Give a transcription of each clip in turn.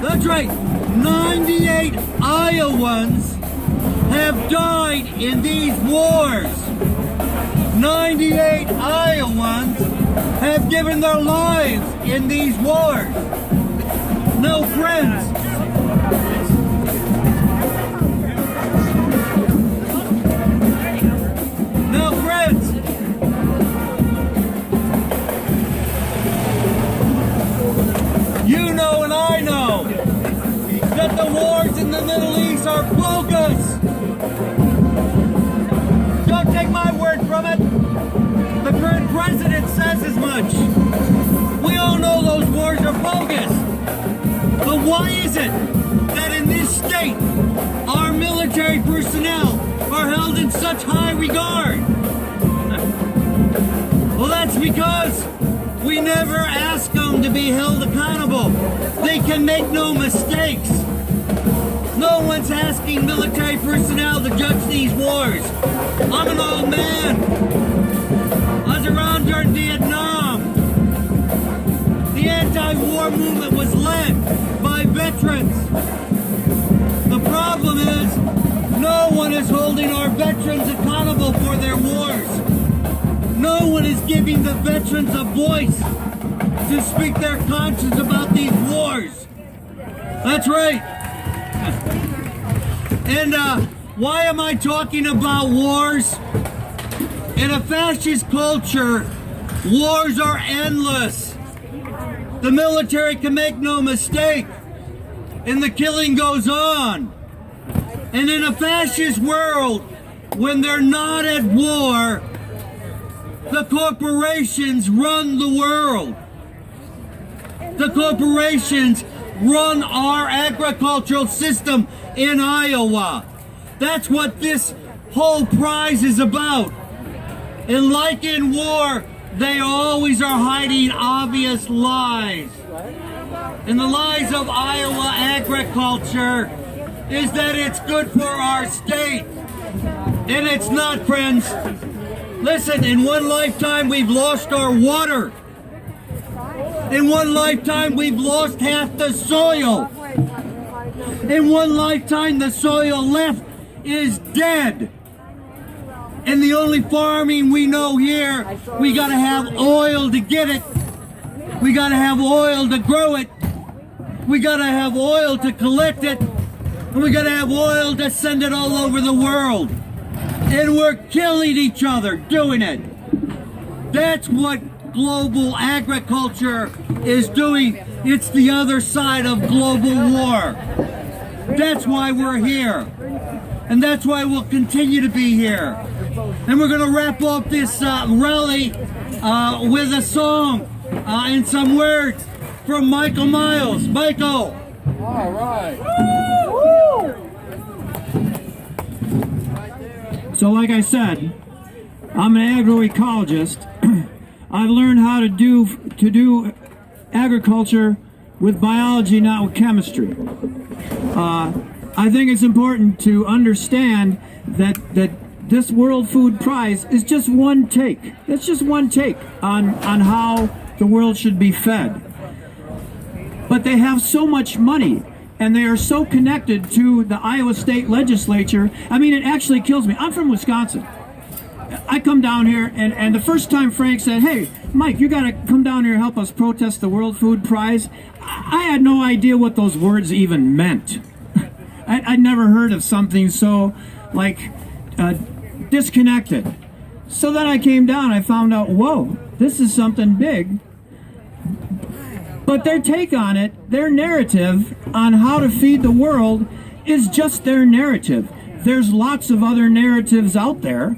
That's right. 98 Iowans have died in these wars. 98 Iowans have given their lives in these wars. No, friends. Now, friends, you know and I know that the wars in the Middle East are bogus. Don't take my word from it. The current president says as much. We all know those wars are bogus. But why is it that in this state our military personnel are held in such high regard? Well, that's because we never ask them to be held accountable. They can make no mistakes. No one's asking military personnel to judge these wars. I'm an old man. I was around during Vietnam. The anti-war movement was led by veterans. The problem is, no one is holding our veterans accountable for their wars. No one is giving the veterans a voice to speak their conscience about these wars. That's right. And why am I talking about wars? In a fascist culture, wars are endless. The military can make no mistake, and the killing goes on. And in a fascist world, when they're not at war, the corporations run the world. The corporations run our agricultural system in Iowa. That's what this whole prize is about. And like in war, they always are hiding obvious lies. And the lies of Iowa agriculture is that it's good for our state. And it's not, friends. Listen, in one lifetime we've lost our water. In one lifetime we've lost half the soil. In one lifetime the soil left is dead. And the only farming we know here, we gotta have oil to get it. We gotta have oil to grow it. We gotta have oil to collect it. And we gotta have oil to send it all over the world. And we're killing each other doing it. That's what global agriculture is doing. It's the other side of global war. That's why we're here. And that's why we'll continue to be here. And we're going to wrap up this rally with a song and some words from Michael Miles. Michael. All right. So like I said, I'm an agroecologist. I've learned how to do agriculture with biology, not with chemistry. I think it's important to understand that this World Food Prize is just one take. It's just one take on how the world should be fed. But they have so much money, and they are so connected to the Iowa State Legislature. I mean, it actually kills me. I'm from Wisconsin. I come down here, and the first time Frank said, "Hey, Mike, you got to come down here and help us protest the World Food Prize," I had no idea what those words even meant. I'd never heard of something so, like, disconnected. So then I came down, I found out, whoa, this is something big. But their take on it, their narrative on how to feed the world is just their narrative. There's lots of other narratives out there.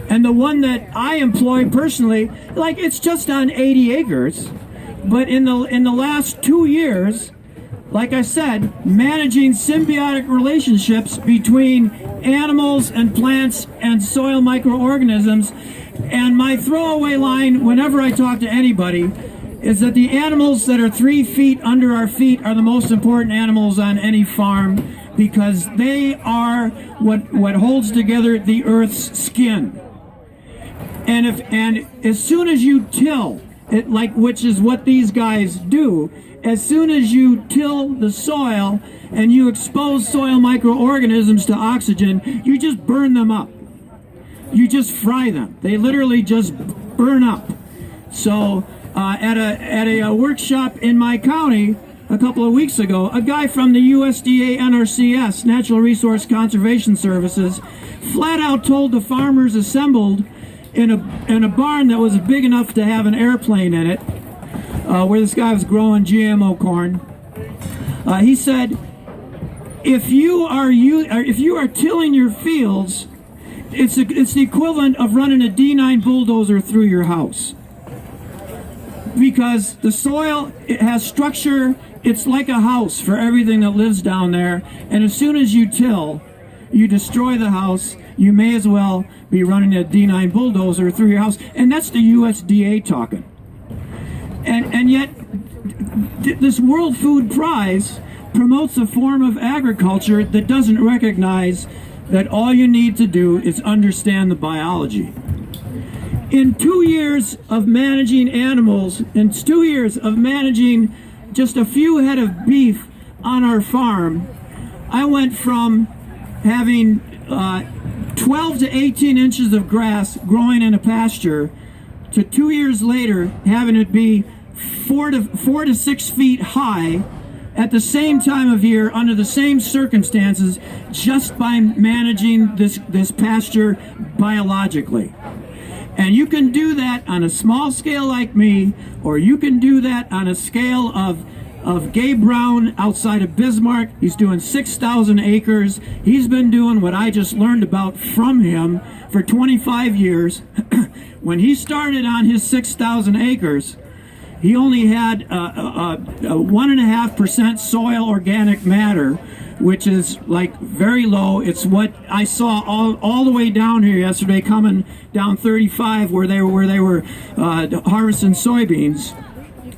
And the one that I employ personally, like, it's just on 80 acres. But in the last 2 years, like I said, managing symbiotic relationships between animals and plants and soil microorganisms. And my throwaway line whenever I talk to anybody is that the animals that are 3 feet under our feet are the most important animals on any farm, because they are what holds together the earth's skin. And as soon as you till it, like, which is what these guys do, as soon as you till the soil and you expose soil microorganisms to oxygen, you just burn them up. You just fry them. They literally just burn up. So at a workshop in my county a couple of weeks ago, a guy from the USDA NRCS, Natural Resource Conservation Services, flat out told the farmers assembled in a barn that was big enough to have an airplane in it, where this guy was growing GMO corn. He said, if you are tilling your fields, it's the equivalent of running a D9 bulldozer through your house, because the soil, it has structure. It's like a house for everything that lives down there, and as soon as you till, you destroy the house. You may as well be running a D9 bulldozer through your house, and that's the USDA talking. And yet, this World Food Prize promotes a form of agriculture that doesn't recognize that all you need to do is understand the biology. In 2 years of managing animals, in 2 years of managing just a few head of beef on our farm, I went from having 12 to 18 inches of grass growing in a pasture to 2 years later having it be 4 to 6 feet high at the same time of year under the same circumstances, just by managing this pasture biologically. And you can do that on a small scale like me, or you can do that on a scale of Gabe Brown outside of Bismarck. He's doing 6,000 acres. He's been doing what I just learned about from him for 25 years. When he started on his 6,000 acres, he only had a 1.5% soil organic matter, which is like very low. It's what I saw all the way down here yesterday, coming down 35 where they were harvesting soybeans.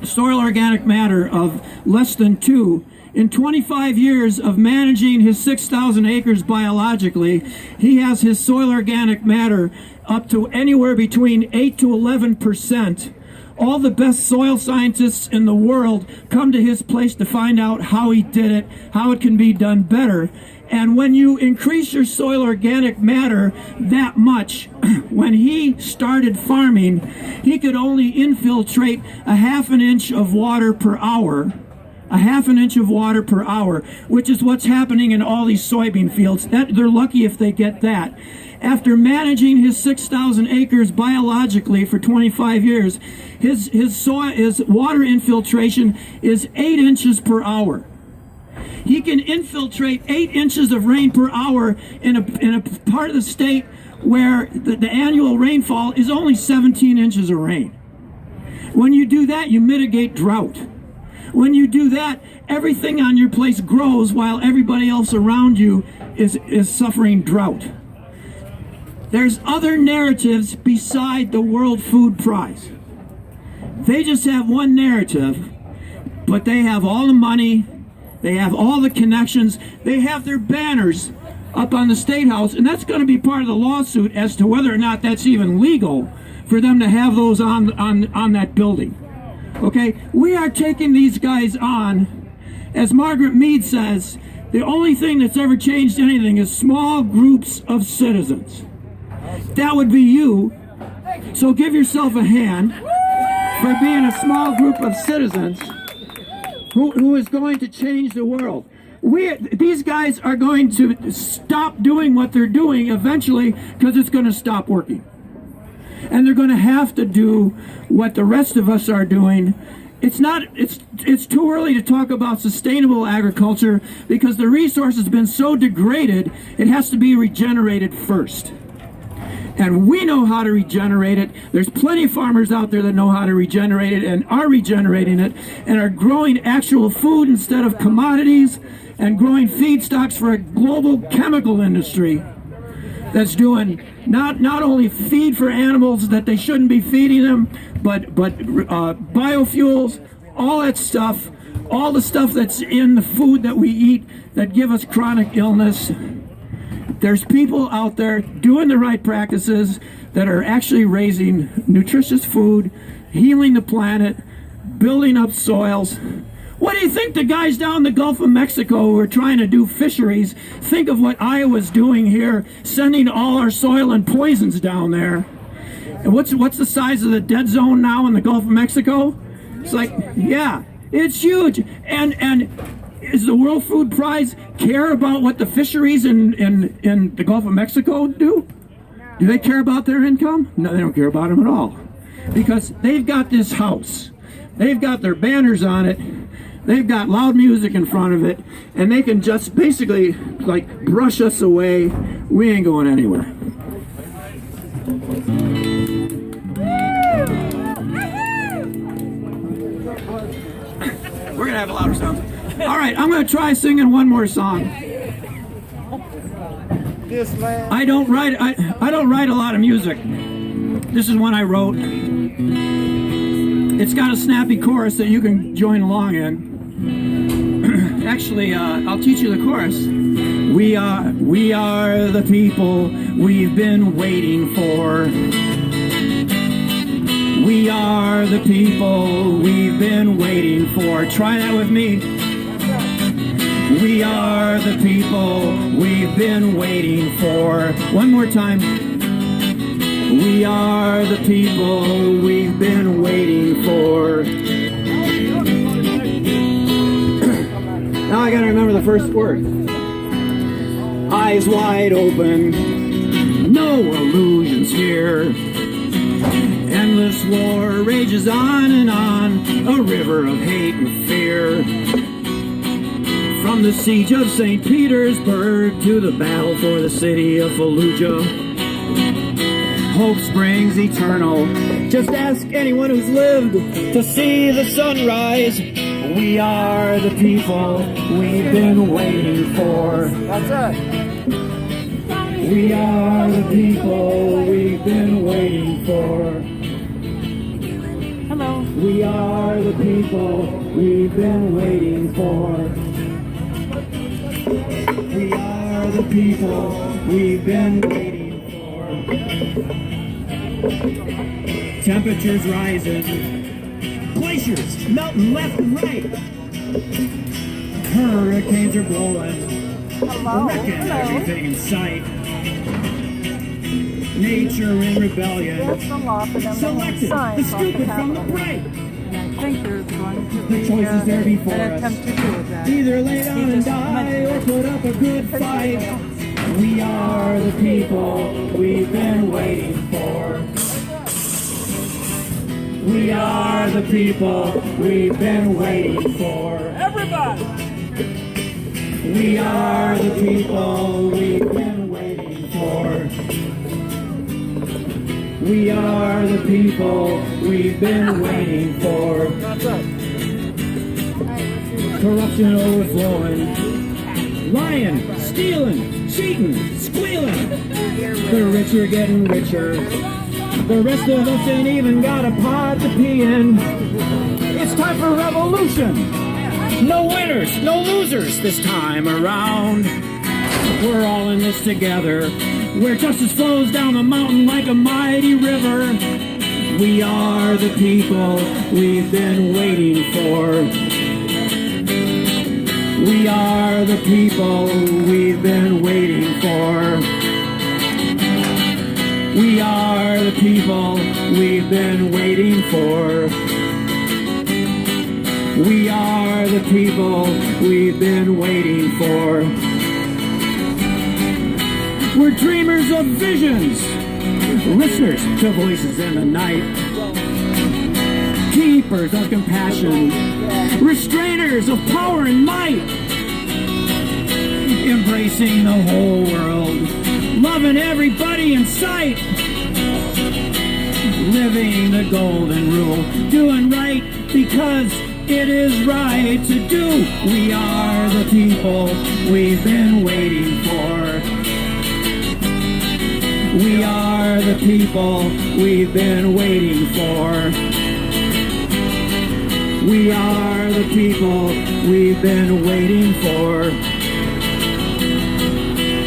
Soil organic matter of less than 2. In 25 years of managing his 6,000 acres biologically, he has his soil organic matter up to anywhere between 8 to 11%. All the best soil scientists in the world come to his place to find out how he did it, how it can be done better. And when you increase your soil organic matter that much, when he started farming, he could only infiltrate a half an inch of water per hour. A half an inch of water per hour, which is what's happening in all these soybean fields. They're lucky if they get that. After managing his 6,000 acres biologically for 25 years, his water infiltration is 8 inches per hour. He can infiltrate 8 inches of rain per hour in a part of the state where the annual rainfall is only 17 inches of rain. When you do that, you mitigate drought. When you do that, everything on your place grows while everybody else around you is suffering drought. There's other narratives beside the World Food Prize. They just have one narrative, but they have all the money, they have all the connections, they have their banners up on the State House, and that's going to be part of the lawsuit as to whether or not that's even legal for them to have those on that building. Okay, we are taking these guys on. As Margaret Mead says, the only thing that's ever changed anything is small groups of citizens. That would be you. So give yourself a hand for being a small group of citizens who is going to change the world. These guys are going to stop doing what they're doing eventually because it's going to stop working. And they're going to have to do what the rest of us are doing. It's too early to talk about sustainable agriculture because the resource has been so degraded, it has to be regenerated first. And we know how to regenerate it. There's plenty of farmers out there that know how to regenerate it and are regenerating it and are growing actual food instead of commodities and growing feedstocks for a global chemical industry that's doing not only feed for animals that they shouldn't be feeding them, but biofuels, all that stuff, all the stuff that's in the food that we eat that give us chronic illness. There's people out there doing the right practices that are actually raising nutritious food, healing the planet, building up soils. What do you think the guys down the Gulf of Mexico who are trying to do fisheries think of what Iowa's doing here, sending all our soil and poisons down there? And what's the size of the dead zone now in the Gulf of Mexico? It's like, yeah, it's huge. And does the World Food Prize care about what the fisheries in the Gulf of Mexico do? Do they care about their income? No, they don't care about them at all. Because they've got this house. They've got their banners on it. They've got loud music in front of it. And they can just basically, like, brush us away. We ain't going anywhere. We're going to have a louder sound. All right, I'm going to try singing one more song. I don't write a lot of music. This is one I wrote. It's got a snappy chorus that you can join along in. Actually, I'll teach you the chorus. We are the people we've been waiting for. We are the people we've been waiting for. Try that with me. We are the people we've been waiting for. One more time. We are the people we've been waiting for. Now I gotta remember the first word. Eyes wide open, no illusions here. Endless war rages on and on, a river of hate and fear. From the siege of St. Petersburg to the battle for the city of Fallujah, hope springs eternal. Just ask anyone who's lived to see the sunrise. We are the people we've been waiting for. That's it. We are the people we've been waiting for. Hello. We are the people we've been waiting for. We are the people we've been waiting for. Temperatures rising, glaciers melting left and right. Hurricanes are blowing, wrecking everything in sight. Nature in rebellion, selected the stupid from the bright. I think there's going to The be choices there before an us. attempt to do that. Either lay down and die or put up a good fight. We are the people we've been waiting for. We are the people we've been waiting for. Everybody! We are the people we've been waiting for. We are the people we've been waiting for. Corruption overflowing, lying, stealing, cheating, squealing. The rich are getting richer. The rest of us ain't even got a pot to pee in. It's time for revolution. No winners, no losers this time around. We're all in this together, where justice flows down the mountain like a mighty river. We are the people we've been waiting for. We are the people we've been waiting for. We are the people we've been waiting for. We are the people we've been waiting for. We're dreamers of visions, listeners to voices in the night, keepers of compassion, restrainers of power and might, embracing the whole world, loving everybody in sight, living the golden rule, doing right because it is right to do. We are the people we've been waiting for. We are the people we've been waiting for. We are the people we've been waiting for.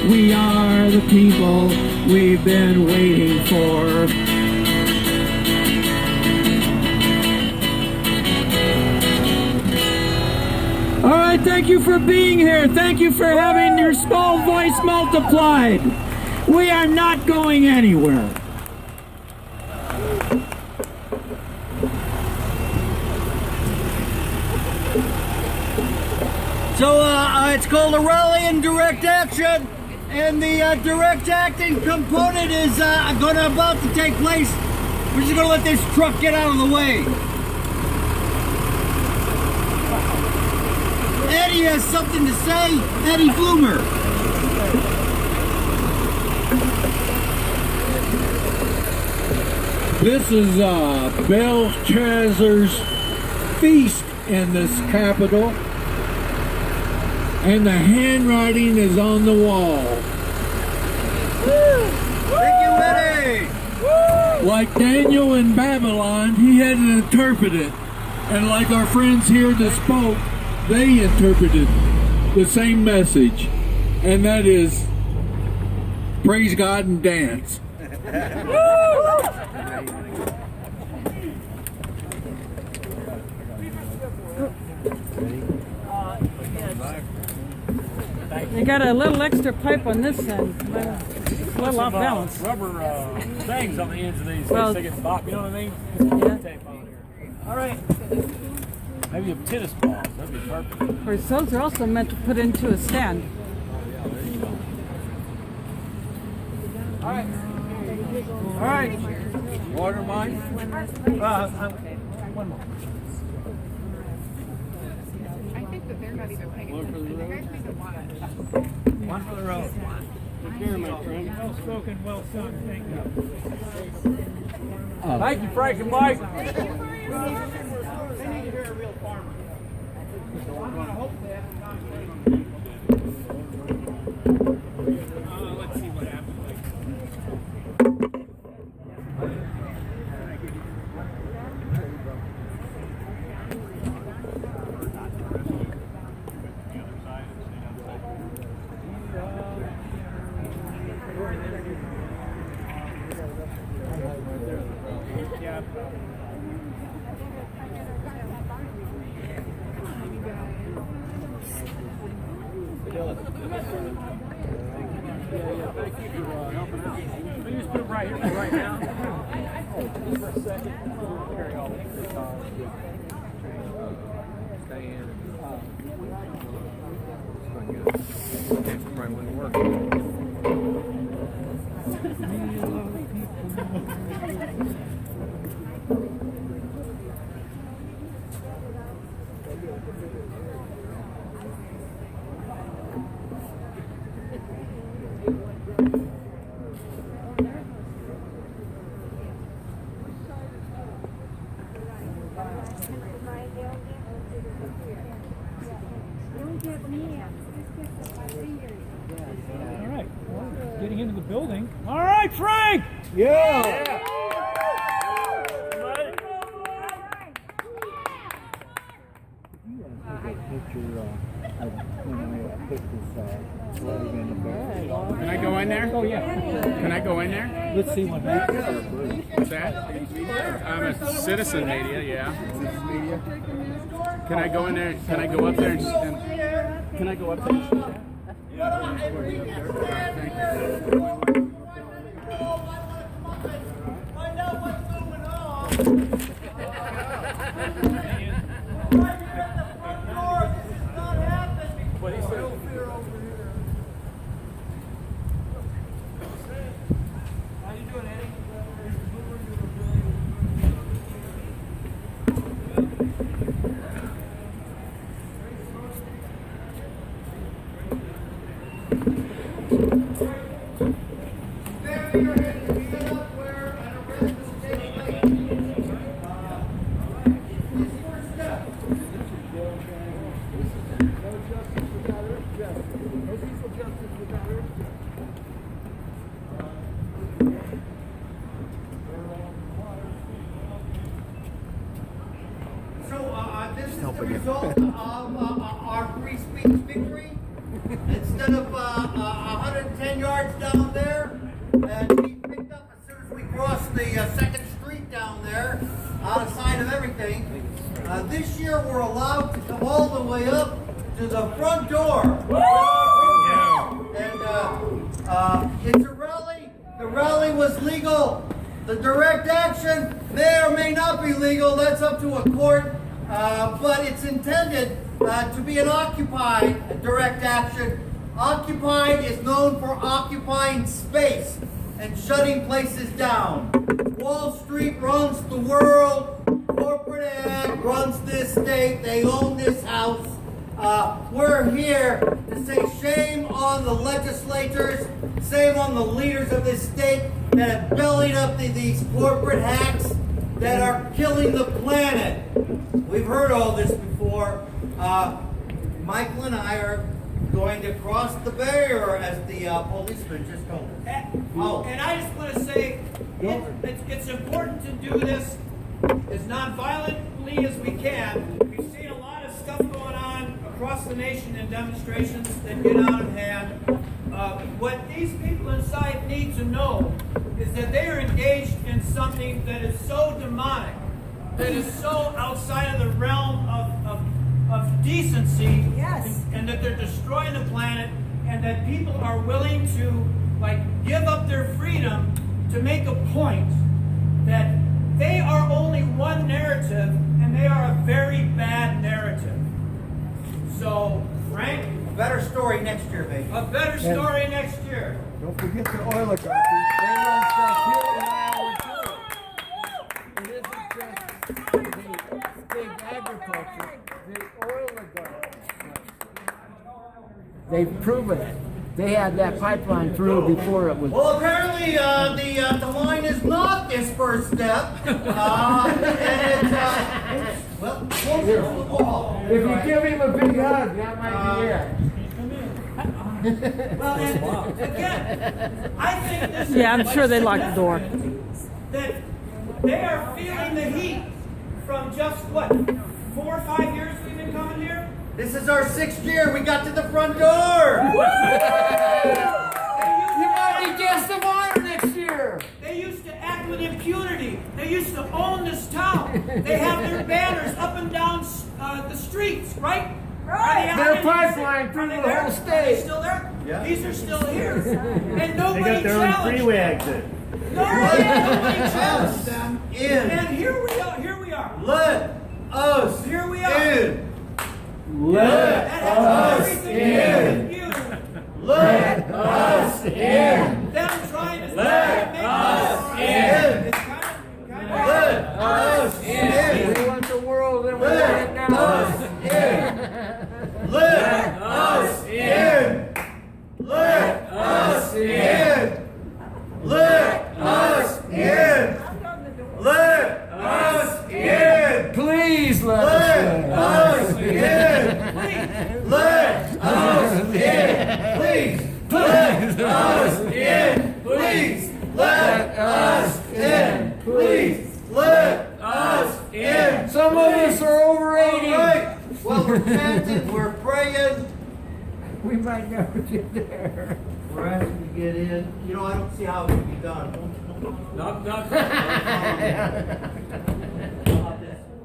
We are the people we've been waiting for. right, thank you for being here. Thank you for having your small voice multiplied. We are not going anywhere. So it's called a rally and direct action, and the direct acting component is about to take place. We're just gonna let this truck get out of the way. Eddie has something to say. Eddie Bloomer. This is Belshazzar's feast in this capital, and the handwriting is on the wall. Thank you, Eddie. Like Daniel in Babylon, he had to interpret it. And like our friends here that spoke, they interpreted the same message. And that is, praise God and dance. You got a little extra pipe on this end. It's a little off balance. Rubber things on the ends of these. Well, They get bop, you know what I mean? Yeah. Tape on here. All right. Maybe a tennis ball. That'd be perfect. Of course, those are also meant to put into a stand. All right. Water mine. One more. I think that they're not even paying attention. You guys make a lot of One for the road. Take care, my friend. Well spoken, well sung. Thank you. Thank you, Frank and Mike. We just put it right here, right now. Just for a second. Carry all this. Stay in. Probably wouldn't work. All right, well, getting into the building. All right, Frank! Yeah! Can I go in there? Oh, yeah. Can I go in there? Let's see what happens. What's that? I'm a citizen media, yeah. Can I go in there? Can I go up there and can I go up there? Find out what's going on. What he said. How you doing, Eddie? This is the result of our free speech victory. Instead of 110 yards down there, and we picked up as soon as we crossed the second street down there, out of sight of everything. This year we're allowed to come all the way up to the front door. And it's a rally. The rally was legal. The direct action may or may not be legal. That's up to a court. But it's intended to be an occupied direct action. Occupied is known for occupying space and shutting places down. Wall Street runs the world. Corporate ag runs this state. They own this house. We're here to say shame on the legislators, shame on the leaders of this state that have bellied up these corporate hacks that are killing the planet. We've heard all this before. Michael and I are going to cross the barrier, as the policeman just told us. And I just want to say, it's important to do this as non-violently as we can. We've seen a lot of stuff going on across the nation in demonstrations that get out of hand. What these people inside need to know is that they are engaged in something that is so demonic, that is so outside of the realm of decency, Yes. and that they're destroying the planet, and that people are willing to give up their freedom to make a point that they are only one narrative, and they are a very bad narrative. So, Frank, A better story next year, baby. a better story next year. Don't forget the oligarchy. They run stuff here in Iowa too. It isn't just the big agriculture, the oligarchy. They've proven it. They had that pipeline through before it was. Well, apparently the line is not this first step. And it's, well, closer to the wall. If you give him a big hug, that might be it. Well, and again, I think this is Yeah, I'm sure they locked the door. that they are feeling the heat from just what, 4 or 5 years we've been coming here? This is our 6th year. We got to the front door. You might be guest of honor next year. They used to act with impunity. They used to own this town. They have their banners up and down the streets, right? Right. Their pipeline through the whole Are they state. still there? Yeah. These are still here. And They nobody got their own challenged freeway them. exit. Nobody challenged them. In. And here we are. Here we are. Let us Here we are. in. That has everything to do with you. Let us in. Them trying to make us it. in. It's kind of Let us in. We want the world and we want it Let now. us in. Let us in. Let us in. Let us in. Let us in. Please let Let us us in. Let us in. Please. Let us in. Please. Let us in. Please. Let us in. Some of us are over 80. All right. Well, we're chanting, we're praying, We might never get there. we're asking to get in. You know, I don't see how it can be done.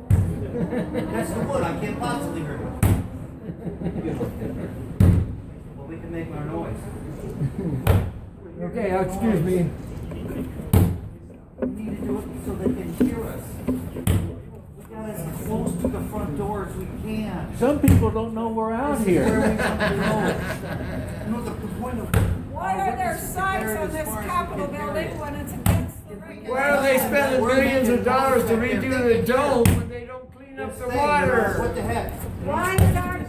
That's the wood. I can't possibly hurt it. Well, we can make our noise. Okay, excuse me. We need to do it so they can hear us. We got as close to the front door as we can. Some people don't know we're out This is where here. we want to go. You know, the point of... Why are there signs on this Capitol building when it's against the regulation? Why are they spending millions of dollars to redo the dome when they don't clean up the What water? the heck? Why is our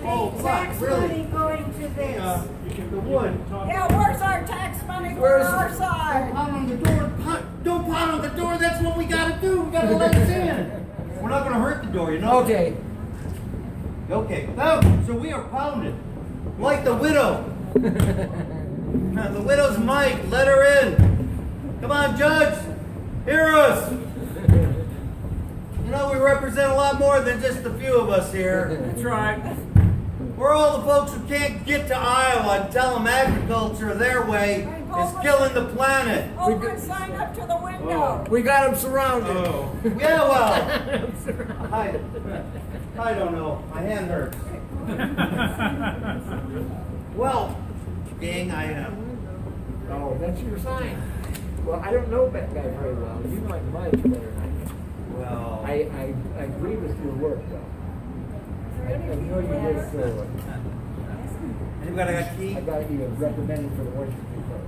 Oh, tax really? money going to this? The wood. Yeah, where's our tax money for Where's- our side? Pound on the door. Don't pound on the door. That's what we gotta do. We gotta let us in. We're not gonna hurt the door, you know? Okay. Okay. So we are pounded. Like the widow. Now, the widow's mic. Let her in. Come on, Judge. Hear us. You know, we represent a lot more than just a few of us here. That's right. We're all the folks who can't get to Iowa and tell them agriculture their way is killing the planet. Over and sign up to the window. We got them surrounded. Yeah, well, I don't know. My hand hurts. Well, gang, Oh, that's your sign. Well, I don't know that guy very well. You might much better than I do. well, I agree with your work, though. I know you did it so well. anybody got a key? I got you recommended for the worship people.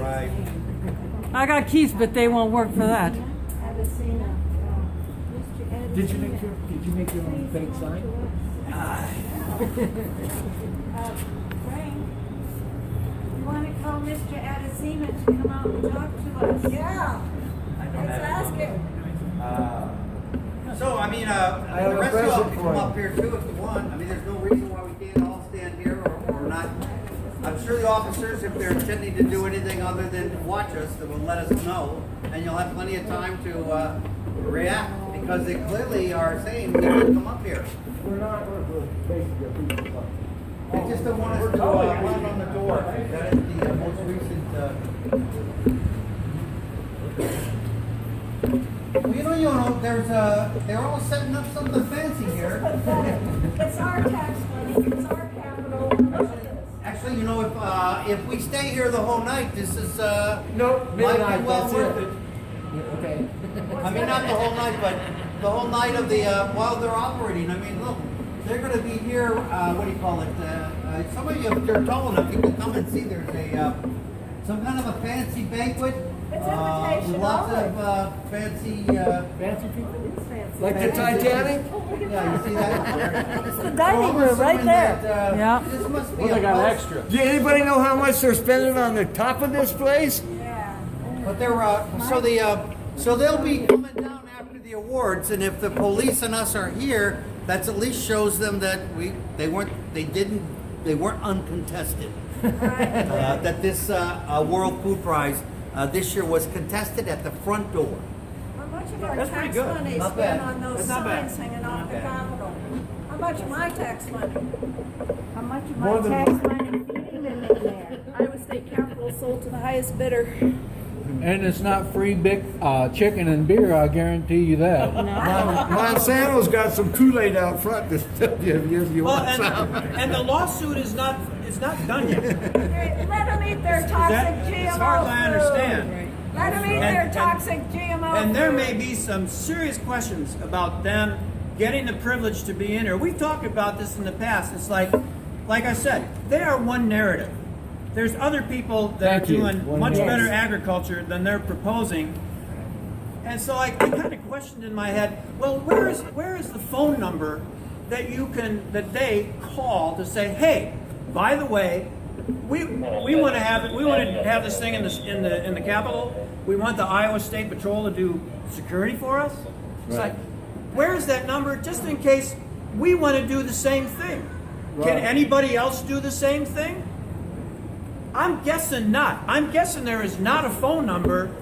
Right. I got keys, but they won't work for that. Did you make your own fake sign? Frank, you want to call Mr. Adazima to come out and talk to us? Yeah. Let's ask him. So, I mean, have the a rest of y'all present can for come him. up here too if you want. I mean, there's no reason why we can't all stand here or not. I'm sure the officers, if they're intending to do anything other than watch us, they will let us know. And you'll have plenty of time to react because they clearly are saying we need to come up here. We're not, we're basically a piece of luck. They just don't want us to run on the door. That is the most recent. Well, you know, they're all setting up something fancy here. It's our tax money, it's our capital. Actually, you know, if we stay here the whole night, this is No, might be midnight, well that's worth it. it. Yeah, okay. I mean, not the whole night, but the whole night of the while they're operating. I mean, look, they're going to be here. What do you call it? Some of you, if you're tall enough, you can come and see. There's a some kind of a fancy banquet. It's With invitation lots only. of fancy. Fancy people? Like the Titanic? Yeah, you see that? It's the dining room right there. Yeah. This must be Well, a they got house. extra. Do anybody know how much they're spending on the top of this place? Yeah. But they're so they'll be coming down after the awards, and if the police and us are here, that's at least shows them that they weren't uncontested. That this World Food Prize this year was contested at the front door. How much of our That's pretty tax good. money is Not spent bad. on those That's not bad. signs hanging off the Capitol? How much of my tax money? How much of More my than- tax money feeding them in there? Iowa State Capitol sold to the highest bidder. And it's not free big chicken and beer, I guarantee you that. Monsanto's got some Kool-Aid out front to tell you if you Well, want some. and the lawsuit is not done yet. Let them eat their toxic GMO as far as I food. understand. Let them eat their toxic GMO And there food. may be some serious questions about them getting the privilege to be in here. We've talked about this in the past. It's like I said, they are one narrative. There's other people that Thank are you. doing One much narrative. better agriculture than they're proposing. And so I kind of questioned in my head, well, where is the phone number that they call to say, hey, by the way, we want to have this thing in the Capitol. We want the Iowa State Patrol to do security for us. It's like, where's that number? Just in case we want to do the same thing. Can anybody else do the same thing? I'm guessing not. I'm guessing there is not a phone number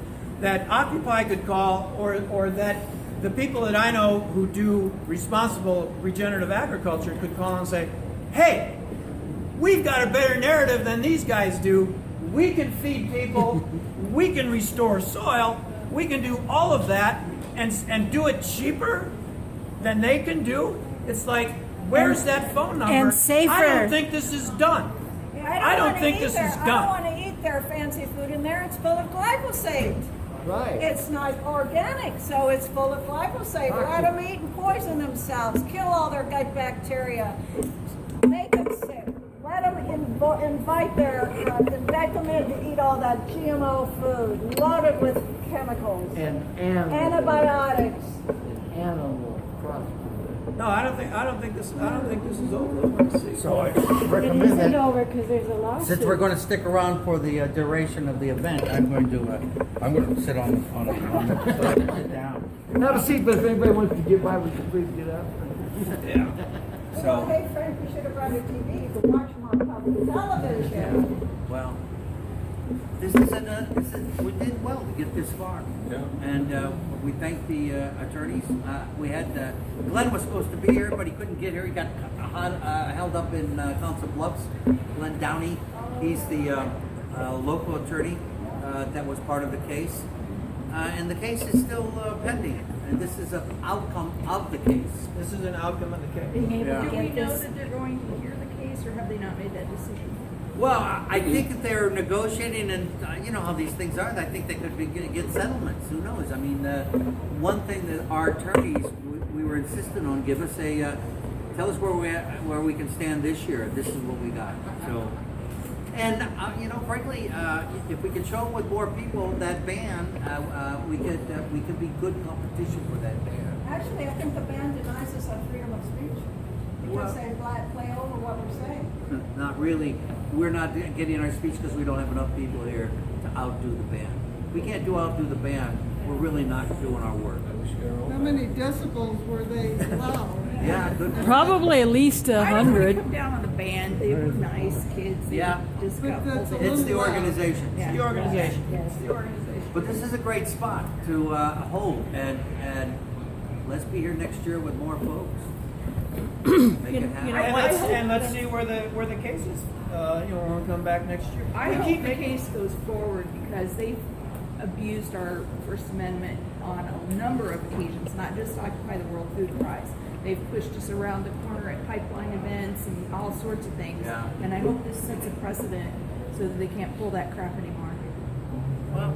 that Occupy could call, or that the people that I know who do responsible regenerative agriculture could call and say, hey, we've got a better narrative than these guys do. We can feed people, we can restore soil, we can do all of that and do it cheaper than they can do. It's like, where's that phone number? and safer. I don't think this is done. I don't think this is I don't done. want to eat their fancy food in there. It's full of glyphosate. Right. It's not organic, so it's full of glyphosate. Let them eat and poison themselves. Kill all their gut bacteria. Make them sick. Let them invite them in to eat all that GMO food loaded with chemicals, And animal. antibiotics. Animal cross. No, I don't think this is over. Let's see. So I It recommend isn't that. over because there's a lawsuit. Since we're going to stick around for the duration of the event, I'm going to sit on sit down. Have a seat, but if anybody wants to get by, we can please get up. Well, hey, Frank, you should have brought a TV. You could watch them on public television. Well, we did well to get this far. Yeah. And we thank the attorneys. We had Glenn was supposed to be here, but he couldn't get here. He got held up in Council Bluffs. Glenn Downey, he's the local attorney that was part of the case, and the case is still pending. and this is an outcome of the case. This is an outcome of the case. Being able Yeah. to Do we get know this. that they're going to hear the case, or have they not made that decision? Well, I think that they're negotiating, and you know how these things are. I think they could be get settlements. Who knows? I mean, one thing that our attorneys we were insistent on, give us a tell us where we can stand this year. This is what we got. So, and you know, frankly, if we could show up with more people, that ban, we could be good competition for that ban. Actually, I think the ban denies us our freedom of speech because they play over what we're saying. Not really. We're not getting our speech because we don't have enough people here to outdo the band. We can't outdo the band. We're really not doing our work. How many decibels were they allowed? Yeah, good. Probably at least I don't want to 100. come down on the band. They were nice kids. They Yeah. just But got that's pulled a in. It's the Wow. organization. Yeah. The organization. Yes, the organization. But this is a great spot to hold, and let's be here next year with more folks. Make it happen. And let's see where the case is. When we come back next year. I hope the case goes forward because they've abused our First Amendment on a number of occasions, not just Occupy the World Food Prize. They've pushed us around the corner at pipeline events and all sorts of things. Yeah. And I hope this sets a precedent so that they can't pull that crap anymore. Well,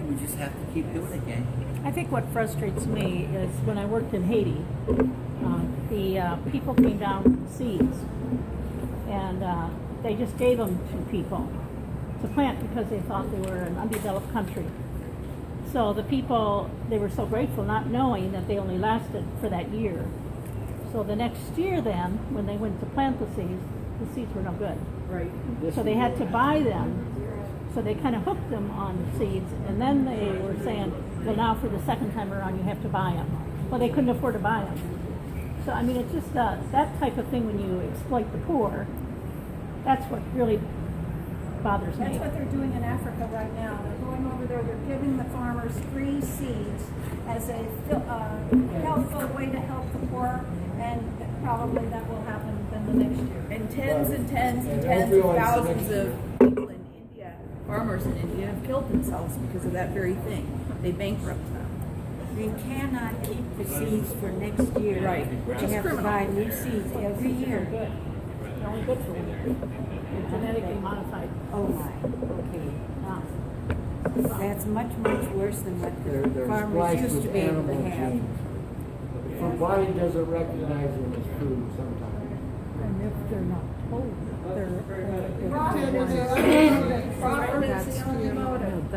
we just have to keep doing it, gang. I think what frustrates me is when I worked in Haiti, the people came down with seeds, and they just gave them to people to plant because they thought they were an undeveloped country. So the people, they were so grateful, not knowing that they only lasted for that year. So the next year then, when they went to plant the seeds were no good. Right. So they had to buy them. So they kind of hooked them on seeds, and then they were saying, well, now for the second time around, you have to buy them. Well, they couldn't afford to buy them. So, I mean, it's just that type of thing when you exploit the poor, that's what really bothers me. That's what they're doing in Africa right now. They're going over there, they're giving the farmers free seeds as a helpful way to help the poor, and probably that will happen then the next year. And tens and tens and tens of thousands of people in India, farmers in India, have killed themselves because of that very thing. They bankrupt them. They cannot keep the seeds for next year. Right, which They is have to criminal. buy new seeds every year. Good. They're only good for them. They're genetically modified. Oh my, okay. Yeah. That's much, much worse than what They're the farmers spliced used to with be able to animal have. genes. Your body doesn't recognize them as food sometimes. And if they're not told, they're Profit is the only motive. Profit is That's the only motive.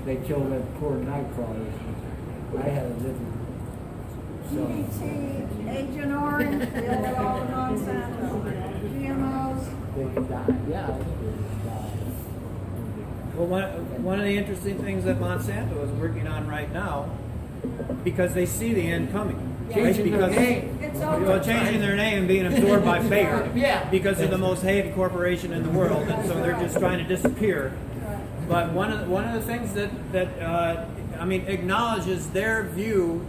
They kill them poor night crawlers. I had a living. DDT, Agent Orange, deal with all the Monsanto, GMOs. They could die. Yeah, they could die. Well, one of the interesting things that Monsanto is working on right now, because they see the end coming. Changing their name. It's Well, over. changing their name and being absorbed by Bayer, Yeah. because they're the most hated corporation in the world, and so they're just trying to disappear. But one of the things that acknowledges their view,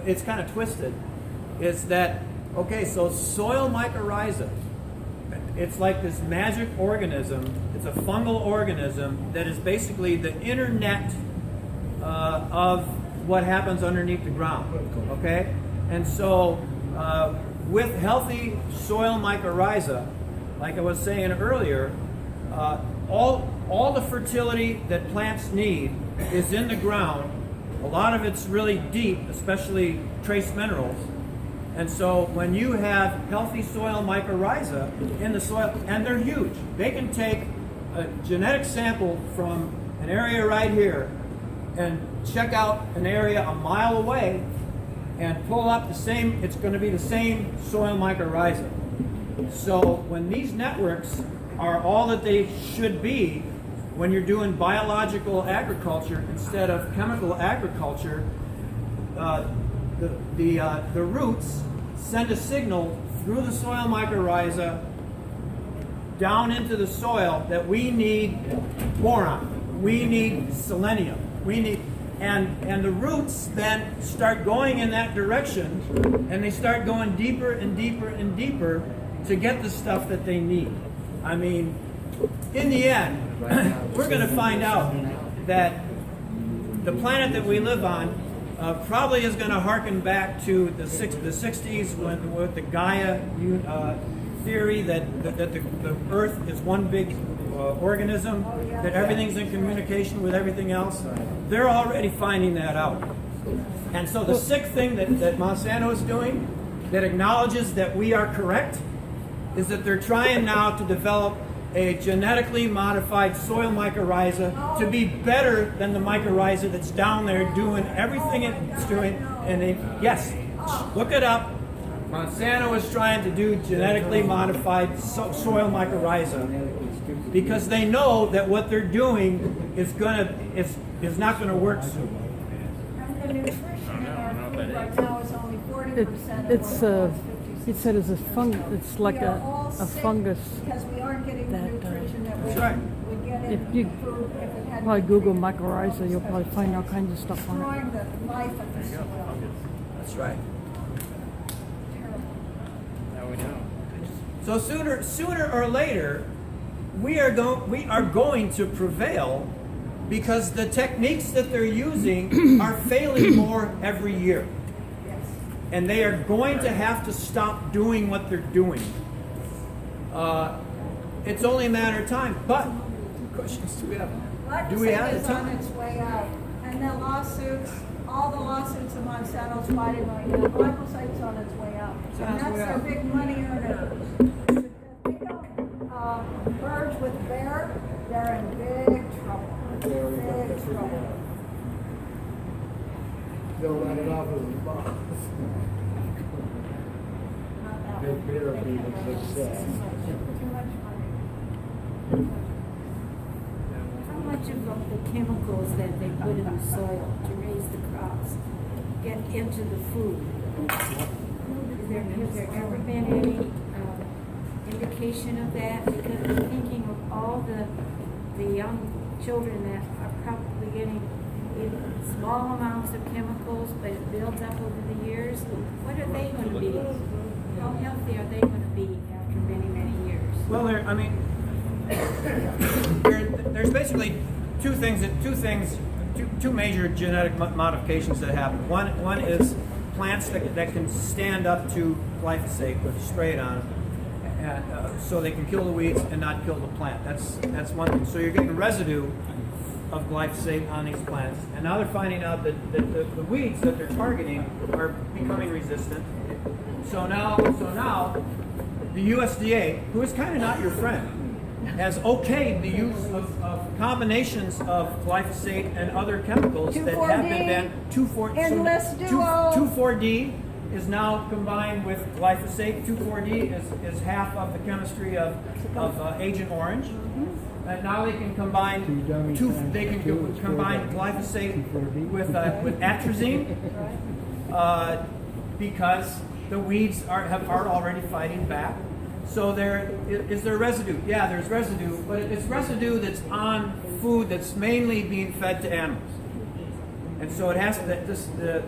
it's kind of twisted, is that okay, so soil mycorrhiza, it's like this magic organism. It's a fungal organism that is basically the internet of what happens underneath the ground. Okay, and so with healthy soil mycorrhiza, like I was saying earlier, all the fertility that plants need is in the ground. A lot of it's really deep, especially trace minerals. And so when you have healthy soil mycorrhiza in the soil, and they're huge, they can take a genetic sample from an area right here and check out an area a mile away and pull up the same, it's going to be the same soil mycorrhiza. So when these networks are all that they should be, when you're doing biological agriculture instead of chemical agriculture, the roots send a signal through the soil mycorrhiza down into the soil that we need boron, we need selenium, and the roots then start going in that direction, and they start going deeper and deeper and deeper to get the stuff that they need. I mean, in the end, we're going to find out that the planet that we live on probably is going to harken back to the 60s with the Gaia theory that the Earth is one big organism, that everything's in communication with everything else. They're already finding that out. And so the sick thing that Monsanto is doing that acknowledges that we are correct is that they're trying now to develop a genetically modified soil mycorrhiza to be better than the mycorrhiza that's down there doing everything it's doing. And yes, look it up. Monsanto is trying to do genetically modified soil mycorrhiza because they know that what they're doing is not going to work soon. And the nutrition in our food right now is only 40%. It said it's a it's like a fungus. Because we aren't getting the nutrition that we would get in If you food if it had probably Google mycorrhiza, you'll probably find all kinds of stuff on destroying it. the life of the soil. That's right. Terrible. Now we know. So sooner or later, we are going to prevail because the techniques that they're using are failing more every year. And they are going to have to stop doing what they're doing. It's only a matter of time. But questions do we have? Do we have the Glyphosate is on time? its way out, and the lawsuits, all the lawsuits of Monsanto's fighting right now, glyphosate's on its way out, and that's their big money earner. If they don't merge with Bayer, they're in big trouble. Big trouble. They'll let it off as a box. Their beer will be the success. How much of the chemicals that they put in the soil to raise the crops get into the food? Has there ever been any indication of that? Because I'm thinking of all the young children that are probably getting small amounts of chemicals, but it builds up over the years. What are they going to be? How healthy are they going to be after many, many years? Well, there's basically two major genetic modifications that happen. One is plants that can stand up to glyphosate with spray it on them, so they can kill the weeds and not kill the plant. That's one thing. So you're getting residue of glyphosate on these plants, and now they're finding out that the weeds that they're targeting are becoming resistant. So now the USDA, who is kind of not your friend, has okayed the use of combinations of glyphosate and other chemicals that have been banned. 2,4-D is now combined with glyphosate. 2,4-D is half of the chemistry of Agent Orange. And now they can combine glyphosate with atrazine because the weeds are already fighting back. So is there residue? Yeah, there's residue, but it's residue that's on food that's mainly being fed to animals. And so it has the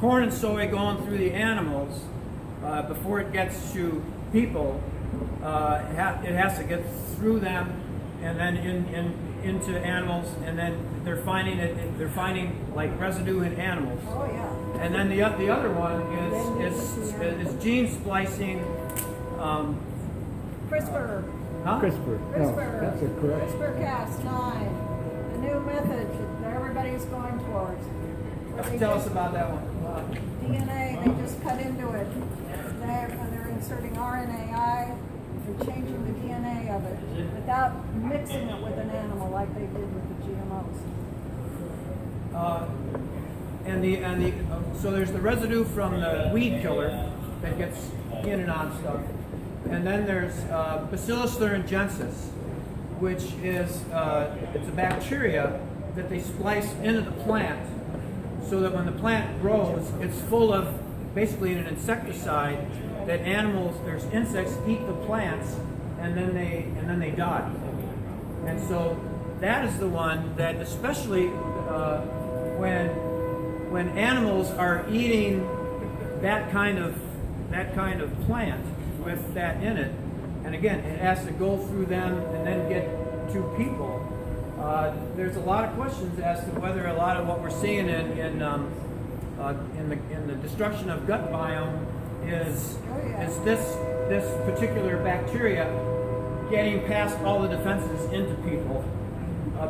corn and soy going through the animals before it gets to people. It has to get through them and then into animals, and then they're finding like residue in animals. Oh yeah. And then the other one is gene splicing. CRISPR. Huh? CRISPR. No, that's a correct. CRISPR-Cas9, the new method that everybody's going towards. Tell us about that one. DNA, they just cut into it. They're inserting RNAi, they're changing the DNA of it without mixing it with an animal like they did with the GMOs. So there's the residue from the weed killer that gets in and on stuff, and then there's Bacillus thuringiensis, which is it's a bacteria that they splice into the plant, so that when the plant grows, it's full of basically an insecticide that there's insects eat the plants, and then they die. And so that is the one that, especially when animals are eating that kind of plant with that in it, and again, it has to go through them and then get to people. there's a lot of questions as to whether a lot of what we're seeing in the destruction of gut biome is this particular bacteria getting past all the defenses into people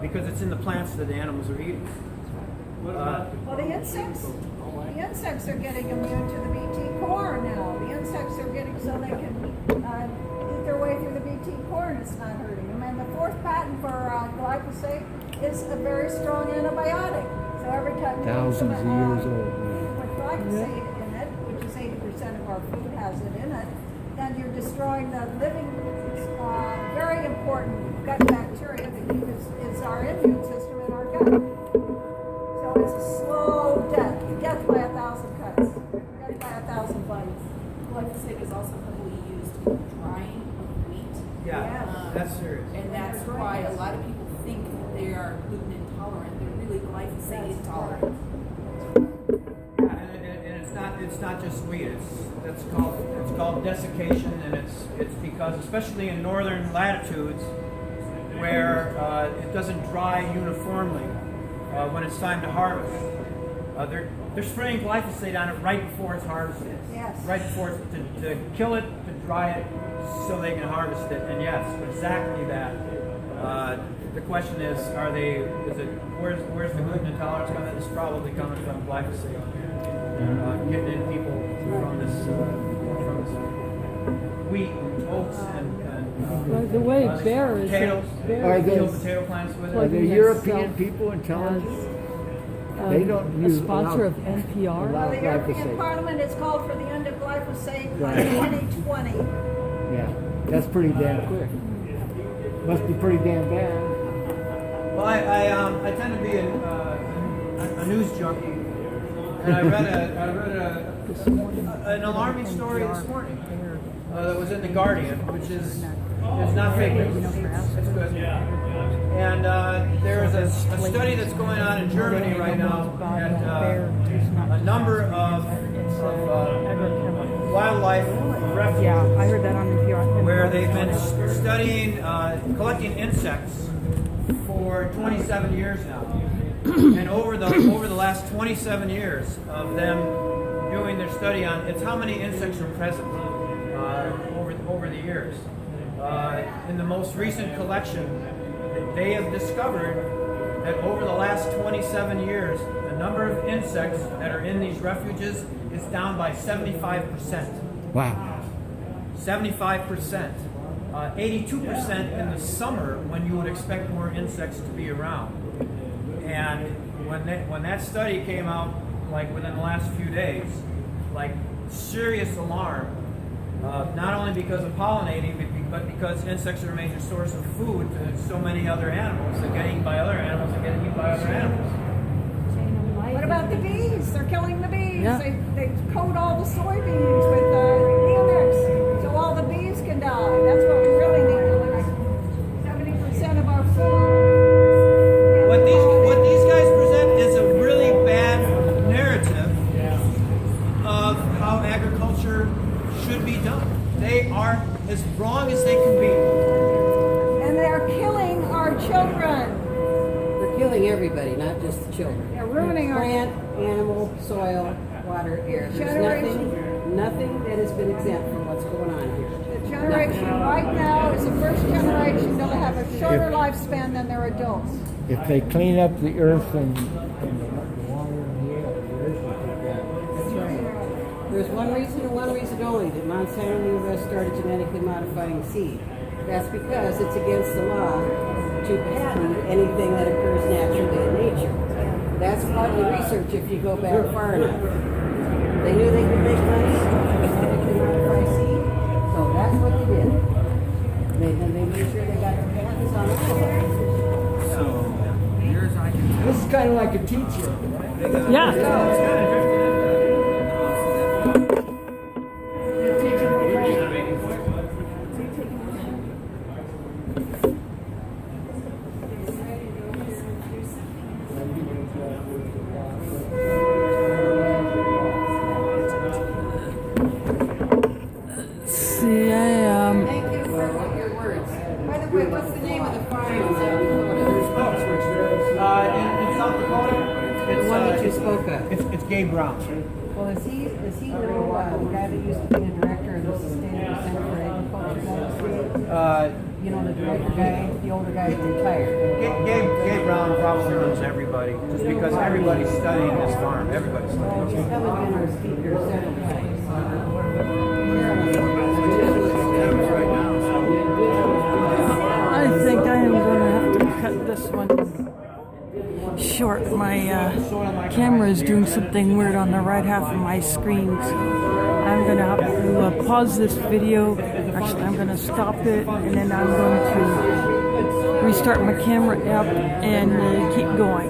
because it's in the plants that the animals are eating. Well, the insects are getting immune to the BT corn now. The insects are getting so they can eat their way through the BT corn. It's not hurting them. And the fourth patent for glyphosate is a very strong antibiotic. So every time Thousands of years old. with glyphosate in it, which is 80% of our food has it in it, then you're destroying the living, very important gut bacteria that is our immune system in our gut. So it's a slow death by 1,000 cuts, death by 1,000 bites. Glyphosate is also heavily used in drying of wheat. Yeah, that's serious. And that's why a lot of people think that they are gluten intolerant. They're really glyphosate intolerant. Yeah, and it's not just wheat. It's called desiccation, and it's because especially in northern latitudes where it doesn't dry uniformly when it's time to harvest. They're spraying glyphosate on it right before it's harvested. Yes. Right before to kill it, to dry it, so they can harvest it. And yes, exactly that. The question is, where's the gluten intolerance coming? It's probably coming from glyphosate. Getting in people from this wheat and oats and The way bear is potatoes. Potato plants with Are it. the European people intelligent? They don't use a sponsor of allow NPR. The European glyphosate. Parliament has called for the end of glyphosate by Right. 2020. Yeah, that's pretty damn quick. Must be pretty damn bad. Well, I tend to be a news junkie, and I read an alarming story this morning that was in the Guardian, which is not fake news. It's good. And there is a study that's going on in Germany right now at a number of wildlife refuges. Yeah, I heard that on NPR. Where they've been studying, collecting insects for 27 years now. And over the last 27 years of them doing their study on, it's how many insects are present over the years. In the most recent collection, they have discovered that over the last 27 years, the number of insects that are in these refuges is down by 75%. Wow. 75%. 82% in the summer when you would expect more insects to be around. And when that study came out, like within the last few days, like serious alarm, not only because of pollinating, but because insects are a major source of food to so many other animals that get eaten by other animals that get eaten by other animals. What about the bees? They're killing the bees. Yeah. They coat all the soybeans with neonics, so all the bees can die. That's what we really need to lose. 70% of our food. What these guys present is a really bad narrative of how agriculture should be done. They are as wrong as they can be. And they're killing our children. They're killing everybody, not just the children. They're ruining our plant, animal, soil, water, air. There's nothing that has been exempt from what's going on here. The generation right now is the first generation that'll have a shorter lifespan than their adults. If they clean up the earth and the water and the air, the earth will be better. That's right. There's one reason and one reason only that Monsanto and the U.S. started genetically modifying seed. That's because it's against the law to patent anything that occurs naturally in nature. That's part of the research if you go back far enough. They knew they could make money genetically modify seed, so that's what they did. They made sure they got the patents on all of it. This is kind of like a teacher, right? Yeah. See, Thank you for your words. By the way, what's the name of the farm in South Dakota? you spoke of? It's Gabe Brown. Well, is he know the guy that used to be the director of the Sustainable Center for Agriculture down the street? You know, the director guy, the older guy who retired. Gabe Brown probably knows everybody, just because everybody's studying this farm. Everybody's studying He's this come farm. and been our speaker several times. I think I am going to have to cut this one short. My camera is doing something weird on the right half of my screen, so I'm going to have to pause this video. Actually, I'm going to stop it, and then I'm going to restart my camera app and keep going.